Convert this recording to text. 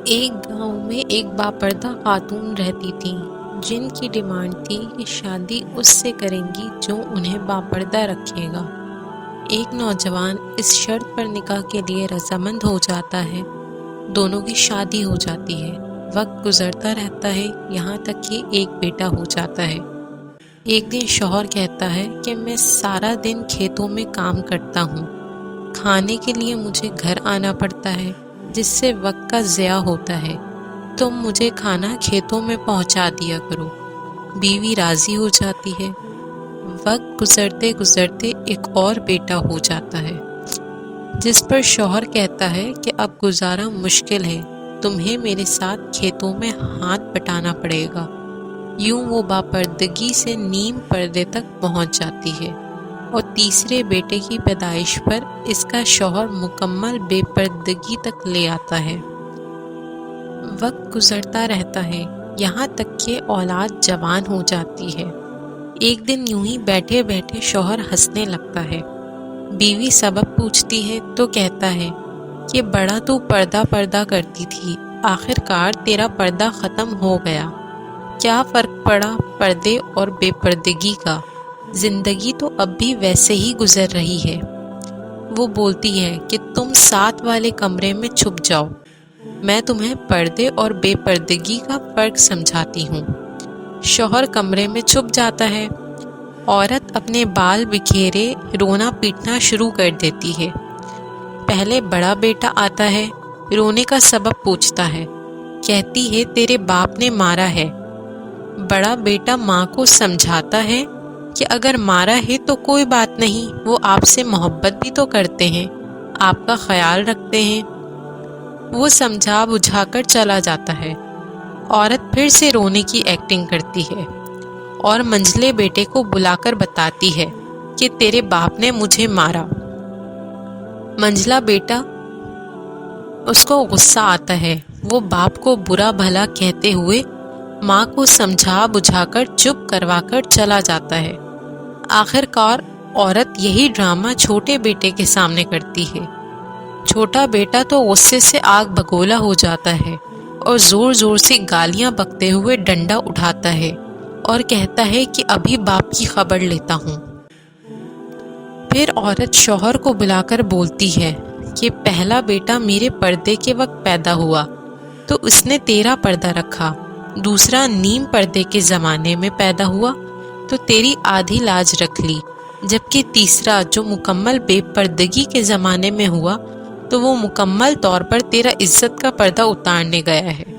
ایک گاؤں میں ایک باپردہ خاتون رہتی تھیں جن کی ڈیمانڈ تھی کہ شادی اس سے کریں گی جو انہیں باپردہ رکھے گا۔ ایک نوجوان اس شرط پر نکاح کے لیے رضامند ہو جاتا ہے، دونوں کی شادی ہو جاتی ہے۔ وقت گزرتا رہتا ہے، یہاں تک کہ ایک بیٹا ہو جاتا ہے۔ ایک دن شوہر کہتا ہے کہ میں سارا دن کھیتوں میں کام کرتا ہوں، کھانے کے لیے مجھے گھر آنا پڑتا ہے جس سے وقت کا ضیاع ہوتا ہے، تم مجھے کھانا کھیتوں میں پہنچا دیا کرو۔ بیوی راضی ہو جاتی ہے۔ وقت گزرتے گزرتے ایک اور بیٹا ہو جاتا ہے جس پر شوہر کہتا ہے کہ اب گزارا مشکل ہے، تمہیں میرے ساتھ کھیتوں میں ہاتھ بٹانا پڑے گا۔ یوں وہ باپردگی سے نیم پردے تک پہنچ جاتی ہے اور تیسرے بیٹے کی پیدائش پر اس کا شوہر مکمل بے پردگی تک لے آتا ہے۔ وقت گزرتا رہتا ہے، یہاں تک کہ اولاد جوان ہو جاتی ہے۔ ایک دن یوں ہی بیٹھے بیٹھے شوہر ہنسنے لگتا ہے۔ بیوی سبب پوچھتی ہے تو کہتا ہے کہ بڑا تو پردہ کرتی تھی، آخر کار تیرا پردہ ختم ہو گیا۔ کیا فرق پڑا پردے اور بے پردگی کا؟ زندگی تو اب بھی ویسے ہی گزر رہی ہے۔ وہ بولتی ہے کہ تم ساتھ والے کمرے میں چھپ جاؤ، میں تمہیں پردے اور بے پردگی کا فرق سمجھاتی ہوں۔ شوہر کمرے میں چھپ جاتا ہے۔ عورت اپنے بال بکھیرے رونا پیٹنا شروع کر دیتی ہے۔ پہلے بڑا بیٹا آتا ہے، رونے کا سبب پوچھتا ہے، کہتی ہے تیرے باپ نے مارا ہے۔ بڑا بیٹا ماں کو سمجھاتا ہے کہ اگر مارا ہے تو کوئی بات نہیں، وہ آپ سے محبت بھی تو کرتے ہیں، آپ کا خیال رکھتے ہیں۔ وہ سمجھا بجھا کر چلا جاتا ہے۔ عورت پھر سے رونے کی ایکٹنگ کرتی ہے اور منجلے بیٹے کو بلا کر بتاتی ہے کہ تیرے باپ نے مجھے مارا۔ منجلا بیٹا اس کو غصہ آتا ہے، وہ باپ کو برا بھلا کہتے ہوئے ماں کو سمجھا بجھا کر چپ کروا کر چلا جاتا ہے۔ آخر کار عورت یہی ڈرامہ چھوٹے بیٹے کے سامنے کرتی ہے۔ چھوٹا بیٹا تو غصے سے آگ بگولا ہو جاتا ہے اور زور زور سے گالیاں بکتے ہوئے ڈنڈا اٹھاتا ہے اور کہتا ہے کہ ابھی باپ کی خبر لیتا ہوں۔ پھر عورت شوہر کو بلا کر بولتی ہے کہ پہلا بیٹا میرے پردے کے وقت پیدا ہوا تو اس نے تیرا پردہ رکھا، دوسرا نیم پردے کے زمانے میں پیدا ہوا تو تیری آدھی لاج رکھ لی، جبکہ تیسرا جو مکمل بے پردگی کے زمانے میں ہوا تو وہ مکمل طور پر تیرا عزت کا پردہ اتارنے گیا ہے۔